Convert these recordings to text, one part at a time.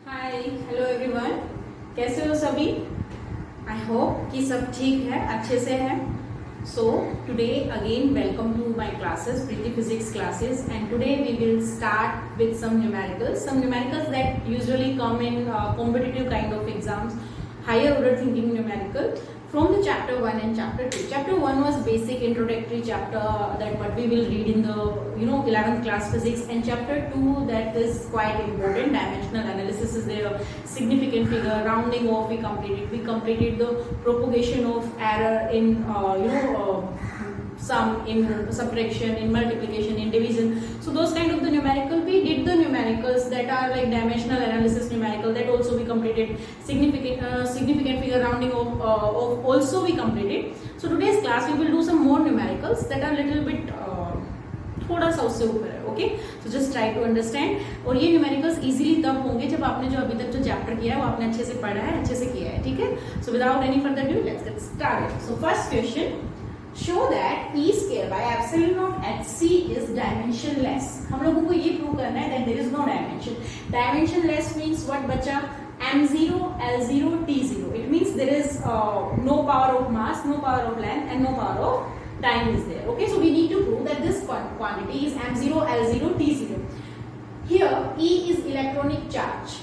Hi hello everyone, कैसे हो सभी। आई होप कि सब ठीक है, अच्छे से है। So today again welcome to my classes, Preeti physics classes, and today we will start with some numericals that usually come in competitive kind of exams, higher order thinking numerical from the chapter 1 and chapter 2. Chapter 1 was basic introductory chapter that what we will read in the 11th class physics, and chapter 2 that is quite important. Dimensional analysis is there, significant figure, rounding off we completed the propagation of error in sum, in subtraction, in multiplication, in division. So those kind of the numerical, we did the numericals that are like dimensional analysis numerical, that also we completed. Significant figure, rounding of also we completed. So today's class we will do some more numericals that are little bit थोड़ा सा उससे ऊपर है. Okay, so just try to understand. और ये numericals easily तब होंगे जब आपने जो अभी तक जो चैप्टर किया है वो आपने अच्छे से पढ़ा है, अच्छे से किया है. ठीक है, so without any further due let's get started. So first question, show that e square by epsilon naught hc is dimensionless. हम लोगों को ये प्रूव करना है that there is no dimension. Dimensionless means what बच्चा? m0, l0, t0. It means there is no power of mass, no power of length, and no power of time is there. Okay, so we need to prove that this quantity is m0, l0, t0. Here e is electronic charge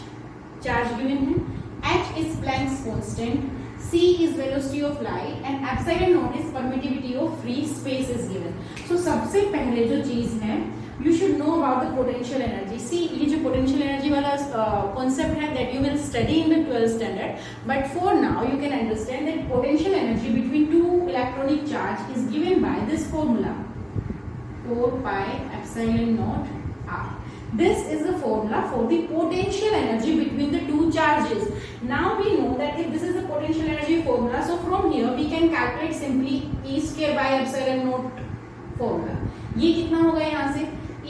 given है, h is Planck's constant, c is velocity of light, and epsilon naught is permittivity of free space is given. So सबसे पहले जो चीज है, you should know about the potential energy. See, ये जो potential energy वाला concept है that you will study in the 12th standard, but for now you can understand that potential energy between two electronic charge is given by this formula, 4 pi epsilon naught r. This is the formula for the potential energy between the two charges. Now we know that if this is the potential energy formula, so from here we can calculate simply E square by epsilon naught formula. ये कितना होगा यहाँ से?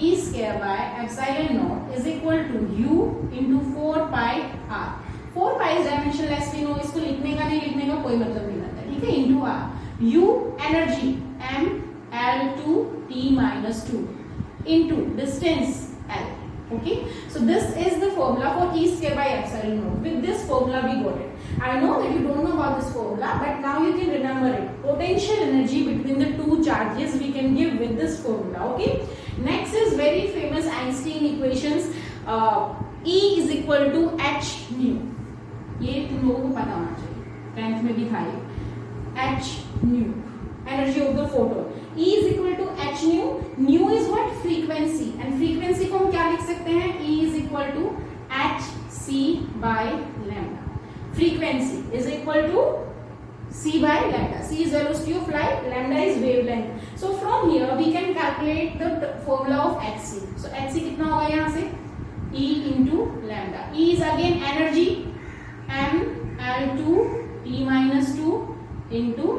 E square by epsilon naught is equal to U into 4 pi r. 4 pi is dimensionless, we know. इसको लिखने का नहीं लिखने का कोई मतलब नहीं बनता, ठीक है? Into r. U energy m l2 t minus 2 into distance L. Okay, so this is the formula for E square by epsilon naught. With this formula we got it. I know that you don't know about this formula, but now you can remember it. Potential energy between the two charges we can give with this formula. Okay, next is very famous Einstein equations. E is equal to h nu. ये तुम लोगों को पता होना चाहिए, 10th में भी था ये. h nu, energy of the photon. E is equal to h nu. Nu is what? Frequency. And frequency को हम क्या लिख सकते हैं? E is equal to h c by lambda. Frequency is equal to c by lambda. C is velocity of light, lambda is wavelength. So from here we can calculate the formula of hc. So hc कितना होगा यहाँ से? E into lambda. E is again energy, m l2 t minus 2 into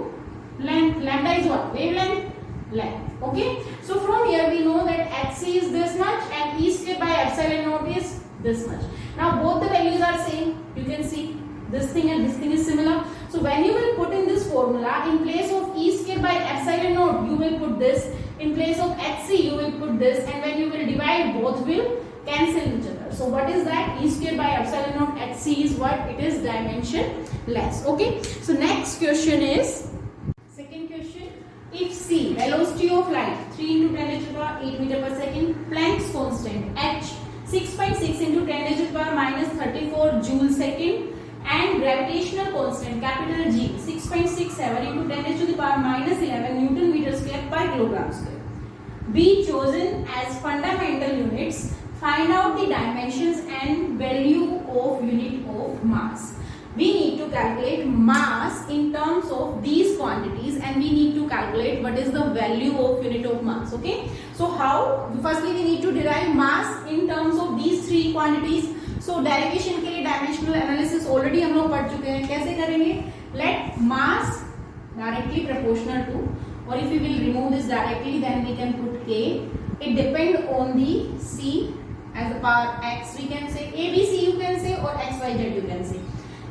length. Lambda is what? Wavelength. Length. Okay, so from here we know that hc is this much and E square by epsilon naught is this much. Now both the values are same. You can see this thing and this thing is similar. So when you will put in this formula, in place of E square by epsilon naught you will put this, in place of hc you will put this, and when you will divide both will cancel each other. So what is that? E square by epsilon naught hc is what? It is dimensionless. Okay, so next question is, second question, if c, velocity of light 3 into 10 to the power 8 meter per second, Planck's constant h 6.6 into 10 to the power minus 34 joule second, and gravitational constant capital G 6.67 into 10 to the power minus 11 Newton meter square per kilogram square be chosen as fundamental units. Find out the dimensions and value of unit of mass. We need to calculate mass in terms of these quantities, and we need to calculate what is the value of unit of mass. Okay, so how? Firstly we need to derive mass in terms of these three quantities. So derivation के लिए dimensional analysis already हम लोग पढ़ चुके हैं. कैसे करेंगे? Let mass directly proportional to, or if we will remove this directly then we can put k. It depend on the c as the power x, we can say abc you can say, or xyz you can say,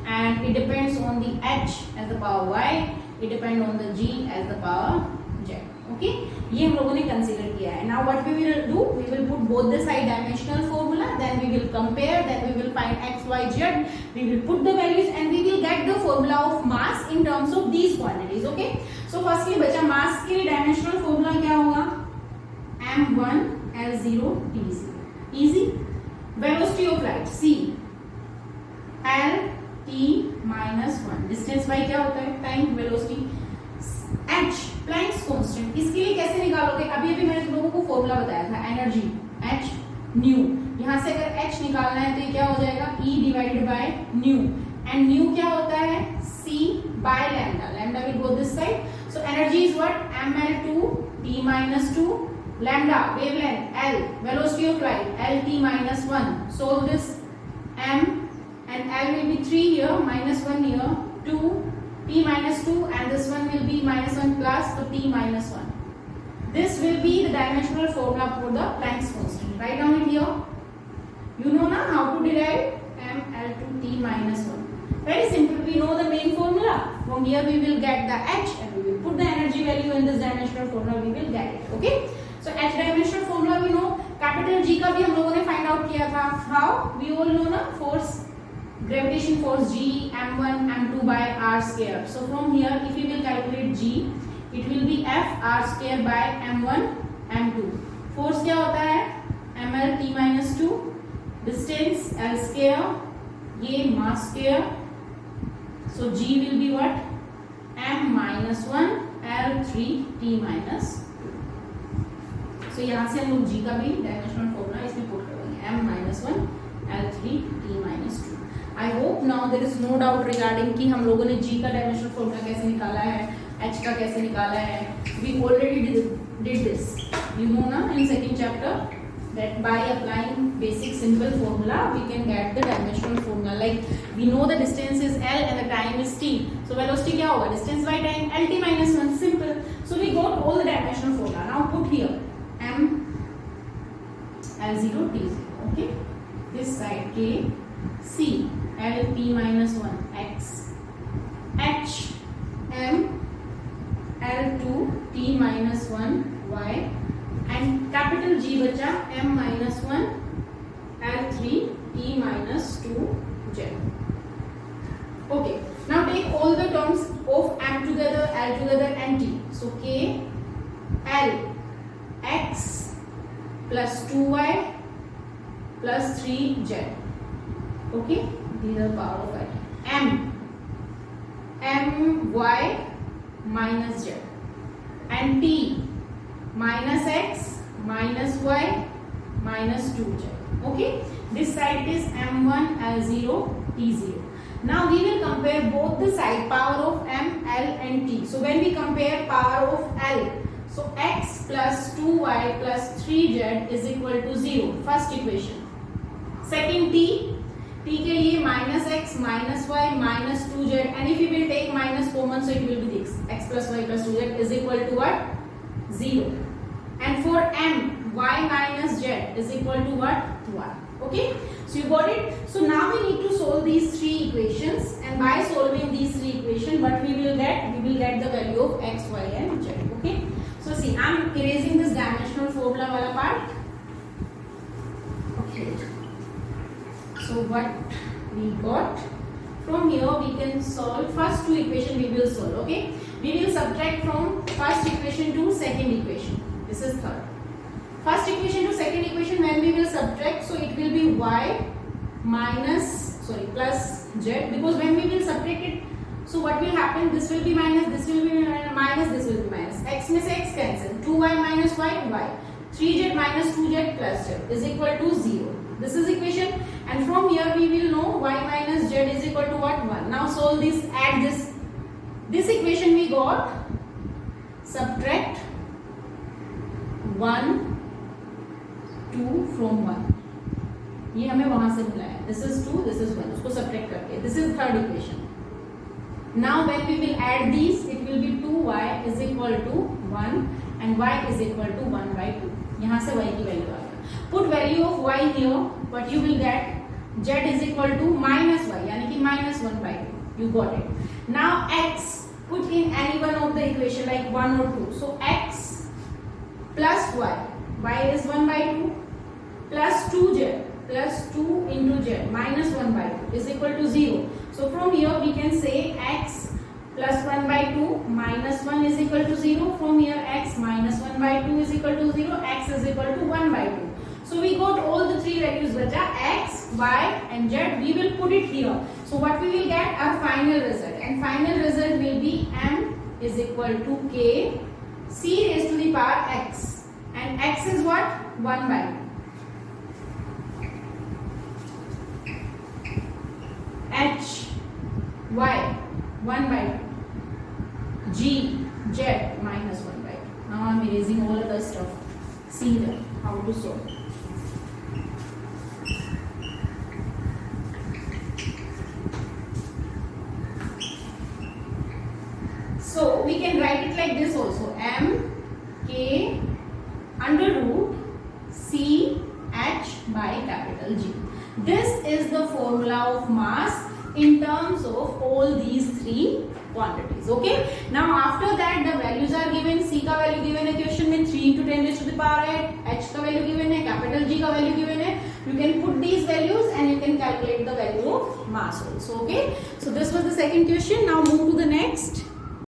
and it depends on the h as the power y, it depends on the g as the power z. Okay, ये हम लोगों ने consider किया है. Now what we will do, we will put both the side dimensional formula, then we will compare, then we will find x, y, z. We will put the values and we will get the formula of mass in terms of these quantities. Okay. So firstly बचा mass के लिए dimensional formula क्या होगा? m1 l0 t0. Easy. Velocity of light c l t minus 1. Distance y क्या होता है? Time velocity. h Planck's constant. इसके लिए कैसे निकालोगे? अभी अभी मैंने तुम लोगों को फॉर्मूला बताया था एनर्जी h न्यू. यहाँ से अगर h निकालना है तो ये क्या हो जाएगा? E divided by new. And new क्या होता है? c by lambda. Lambda will go this side. So energy is what? ml2 t minus 2. Lambda wavelength l, velocity of light l t minus 1. Solve this. M and l will be 3 here, minus 1 here, 2 t minus 2, and this one will be minus 1 plus, so t minus 1. This will be the dimensional formula for the Planck's constant. Write down it here. You know now how to derive m l to t minus 1. Very simple. We know the main formula. From here we will get the h and we will put the energy value in this dimensional formula. We will get it. Okay. So h dimensional formula we know. Capital G का भी हम लोगों ने find out किया था. How? We all know ना force, gravitation force G m1 m2 by r square. So from here if we will calculate G, it will be F r square by m1 m2. Force क्या होता है? ml t minus 2. Distance l square. ये mass square. So G will be what? m minus 1 l3 t minus 2. So यहाँ से हम लोग G का भी डायमेंशनल फॉर्मूला इसमें पुट करेंगे. m minus 1 l3 t minus 2. I hope now there is no doubt regarding कि हम लोगों ने G का डायमेंशनल फॉर्मूला कैसे निकाला है, h का कैसे निकाला है. We already did this. You know ना in second chapter that by applying basic simple formula we can get the dimensional formula. Like we know the distance is l and the time is t. So velocity क्या होगा? Distance by time lt minus 1. Simple. So we got all the dimensional formula. Now put here m l0 t0. Okay. This side k c l t minus 1 x h m l2 t minus 1 y and capital G बचा m minus 1 l3 t minus 2 z. Okay. Now take all the terms of m together, l together and t. So k l x plus 2y plus 3z. Okay, these are power of it. m y minus z and t minus x minus y minus 2z. Okay, this side is m1 l0 t0. Now we will compare both the side power of m, l and t. So when we compare power of l, so x plus 2y plus 3z is equal to 0. First equation. Second t के लिए minus x minus y minus 2z and if we will take minus common so it will be this x plus y plus 2z is equal to what? 0. And for m, y minus z is equal to what? 1. Okay, so you got it. So now we need to solve these three equations and by solving these three equations what we will get the value of x, y and z. Okay, so see I am erasing this dimensional formula wala part. Okay, so what we got from here we can solve first two equation we will solve. Okay, we will subtract from first equation to second equation. This is third. First equation to second equation when we will subtract, so it will be y plus z because when we will subtract it, so what will happen? This will be minus, this will be minus, this will be minus. X में से x cancel. 2y minus y, y. 3z minus 2z plus z is equal to 0. This is equation and from here we will know y minus z is equal to what? 1. Now solve this, add this. This equation we got, subtract 1 2 from 1. ये हमें वहां से मिला है. This is 2, this is 1. उसको subtract करके. This is third equation. Now when we will add these, it will be 2y is equal to 1 and y is equal to 1 by 2. यहाँ से y की value आ गया. Put value of y here. What you will get? Z is equal to minus y, यानी कि minus 1 by 2. You got it. Now x, put in any one of the equation like 1 or 2. So x plus y. Y is 1 by 2 plus 2z plus 2 into z minus is equal to 0. So from here we can say x plus 1 by 2 minus 1 is equal to 0. From here x minus 1 by 2 is equal to 0. X is equal to 1 by 2. So we got all the three values bacha, x, y and z. We will put it here. So what we will get? Our final result. And final result will be m is equal to k c raised to the power x. And x is what? 1 by 2. H, y, 1 by 2. G, z, minus 1 by 2. Now I am erasing all other stuff. See them, how to solve. So we can write it like this also. M, K, under root, C, H by capital G. This is the formula of mass in terms of all these three quantities. Okay. Now after that the values are given. C का value given है question में 3 into 10 raised to the power 8. H का value given है, capital G का value given है. You can put these values and you can calculate the value of mass also. Okay. So this was the second question. Now move to the next.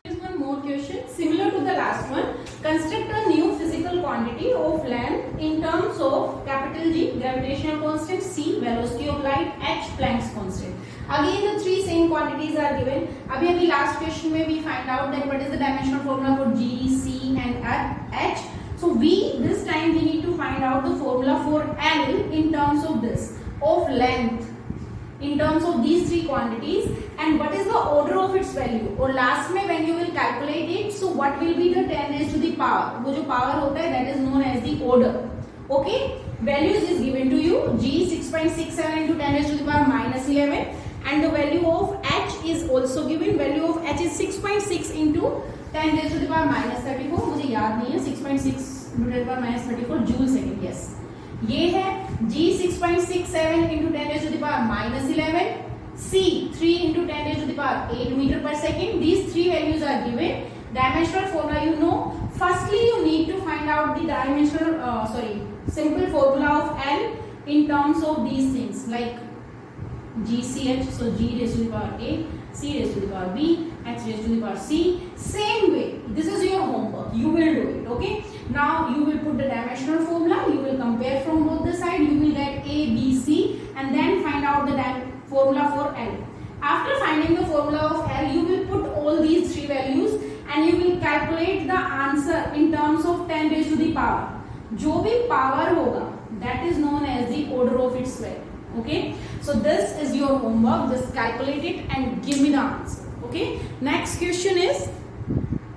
There is one more question similar to the last one. Construct a new physical quantity of length in terms of capital G gravitational constant, C velocity of light, H Planck's constant. Again the three same quantities are given. अभी last question में we find out that what is the dimensional formula for G, C and H. So this time we need to find out the formula for L in terms of this, of length, in terms of these three quantities, and what is the order of its value. और last में when you will calculate it, so what will be the 10 raised to the power, वो जो power होता है that is known as the order. Okay, values is given to you. G 6.67 into 10 raised to the power minus 11. And the value of H is also given. Value of H is 6.6 into 10 raised to the power minus 34. मुझे याद नहीं है 6.6 into 10 to the power minus 34 joule second. Yes. ये है G 6.67 into 10 raised to the power minus 11. C 3 into 10 raised to the power 8 meter per second. These three values are given. Dimensional formula you know. Firstly you need to find out the dimensional simple formula of L in terms of these things like GCH, so G raised to the power A, C raised to the power B, H raised to the power C. Same way, this is your homework. You will do it. Okay. Now you will put the dimensional formula. You will compare from both the side. You will get A, B, C, and then find out the formula for L. After finding the formula of L, you will put all these three values and you will calculate the answer in terms of 10 raised to the power. जो भी power होगा, that is known as the order of its value. Okay, so this is your homework. Just calculate it and give me the answer. Okay, next question is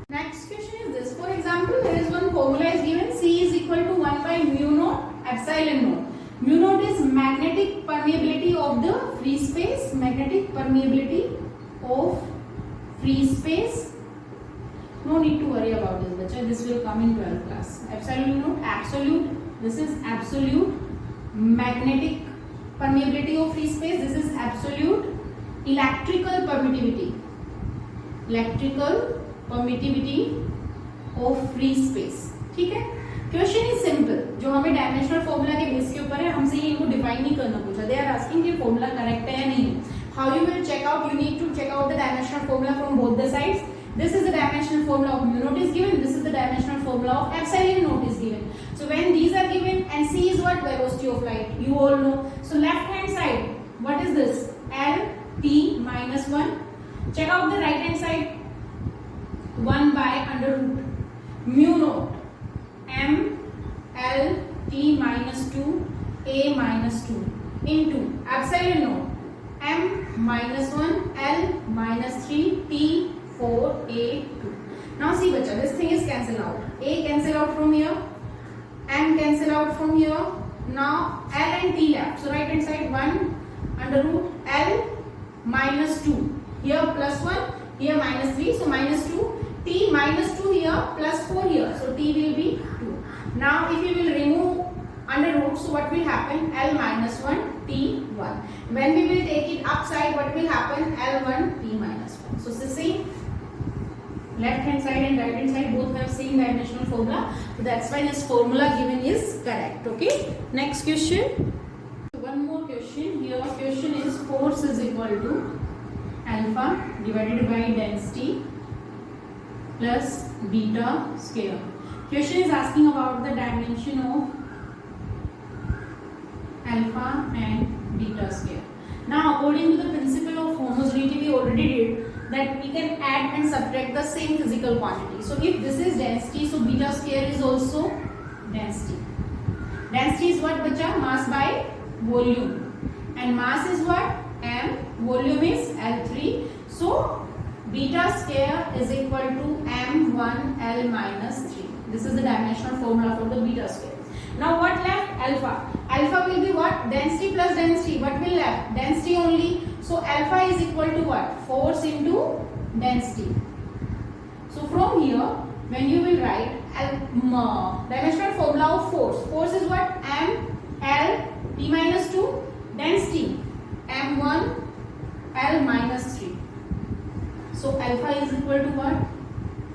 this. For example, there is one formula is given. C is equal to 1 by mu naught epsilon naught. Mu naught is magnetic permeability of the free space. Magnetic permeability of free space. No need to worry about this, bacha. This will come in 12th class. Epsilon naught, absolute. This is absolute magnetic permeability of free space. This is absolute electrical permittivity. Electrical permittivity of free space. ठीक है. Question is simple. जो हमें dimensional formula के base के ऊपर है, हमसे ये इनको define नहीं करना पूछा. They are asking कि formula correct है या नहीं. How you will check out? You need to check out the dimensional formula from both the sides. This is the dimensional formula of mu naught is given. This is the dimensional formula of epsilon naught is given. So when these are given and C is what? Velocity of light. You all know. So left hand side, what is this? L T minus 1. Check out the right hand side. 1 by under root mu naught M L T minus 2 A minus 2 into epsilon naught M minus 1 L minus 3 T 4 A 2. Now see bacha, this thing is cancel out. A cancel out from here, M cancel out from here. Now L and T left. So right hand side 1 under root L minus 2. Here plus 1, here minus 3. So minus 2. T minus 2 here plus 4 here. So T will be 2. Now if you will remove under root, so what will happen? L minus 1, T 1. When we will take it upside, what will happen? L1, T minus 1. So see, left hand side and right hand side both have same dimensional formula. So that's why this formula given is correct. Okay. Next question. One more question. Here question question is force is equal to alpha divided by density plus beta square. Question is asking about the dimension of alpha and beta square. Now according to the principle of homogeneity, we already did that we can add and subtract the same physical quantity. So if this is density, so beta square is also density. Density is what bacha? Mass by volume, and mass is what? M. Volume is L3. So beta square is equal to M1 L minus 3. This is the dimensional formula for the beta square. Now what left? Alpha. Alpha will be what? Density plus density. What will left? Density only. So alpha is equal to what? Force into density. So from here, when you will write dimensional formula of force. Force is what? M L T minus 2. Density M1 L minus 3. So alpha is equal to what?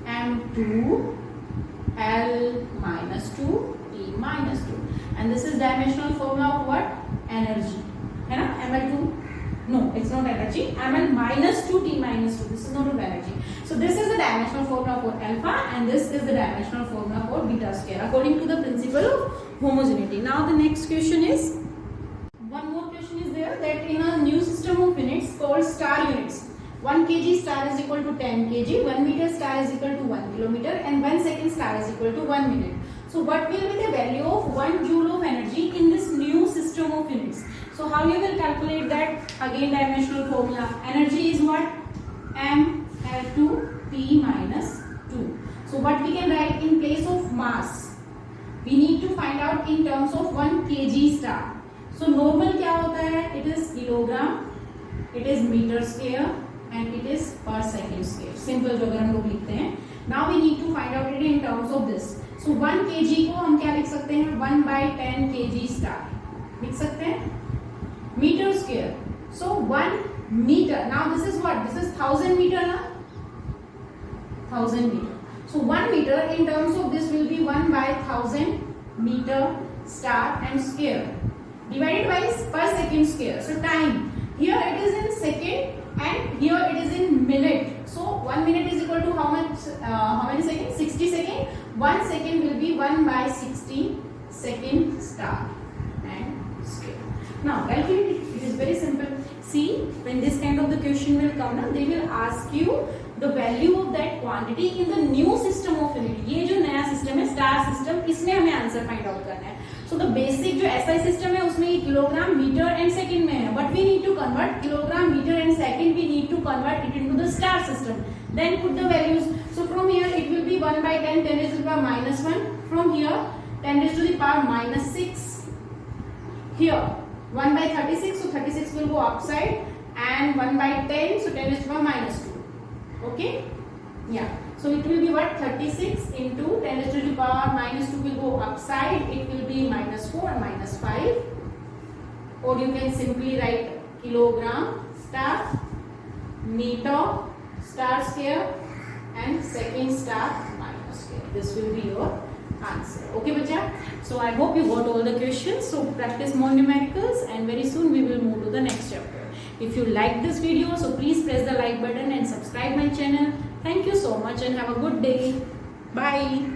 M2 L minus 2 T minus 2. And this is dimensional formula of what? Energy. है ना? ML2. No, it's not energy. ML minus 2 T minus 2. This is not of energy. So this is the dimensional formula for alpha, and this is the dimensional formula for beta square according to the principle of homogeneity. Now the next question is, one more question is there, that in a new system of units called star units, 1 kg star is equal to 10 kg, 1 meter star is equal to 1 kilometer, and 1 second star is equal to 1 minute. So what will be the value of 1 joule of energy in this new system of units? So how you will calculate that? Again dimensional formula. Energy is what? M L2 T minus 2. So what we can write in place of mass? We need to find out in terms of 1 kg star. So normal क्या होता है? It is kilogram, it is meter square, and it is per second square. Simple जो अगर हम लोग लिखते हैं. Now we need to find out it in terms of this. So 1 kg को हम क्या लिख सकते हैं? 1 by 10 kg star लिख सकते हैं. Meter square. So 1 meter. Now this is what? This is 1000 meter ना? 1000 meter. So 1 meter in terms of this will be 1 by 1000 meter star and square divided by per second square. So time. Here it is in second and here it is in minute. So 1 minute is equal to how much? How many seconds? 60 seconds. 1 second will be 1 by 60 second star and square. Now calculate it. It is very simple. See, when this kind of the question will come now, they will ask you the value of that quantity in the new system of unit. ये जो नया system है star system, इसमें हमें answer find out करना है. So the basic जो SI system है उसमें ये किलोग्राम मीटर एंड सेकंड में है, but we need to convert kilogram metre and second, we need to convert it into the star system. Then put the values. So from here it will be 1 by 10 10 raised to the power minus 1. From here 10 raised to the power minus 6. Here 1 by 36, so 36 will go upside, and 1 by 10, so 10 raised to the power minus 2. Okay? Yeah. So it will be what? 36 into 10 raised to the power minus 2 will go upside. It will be minus 4 and minus 5. Or you can simply write kilogram star, meter star square, and second star minus square. This will be your answer. Okay, bacha? So I hope you got all the questions. So practice more numericals, and very soon we will move to the next chapter. If you like this video, so please press the like button and subscribe my channel. Thank you so much and have a good day. Bye.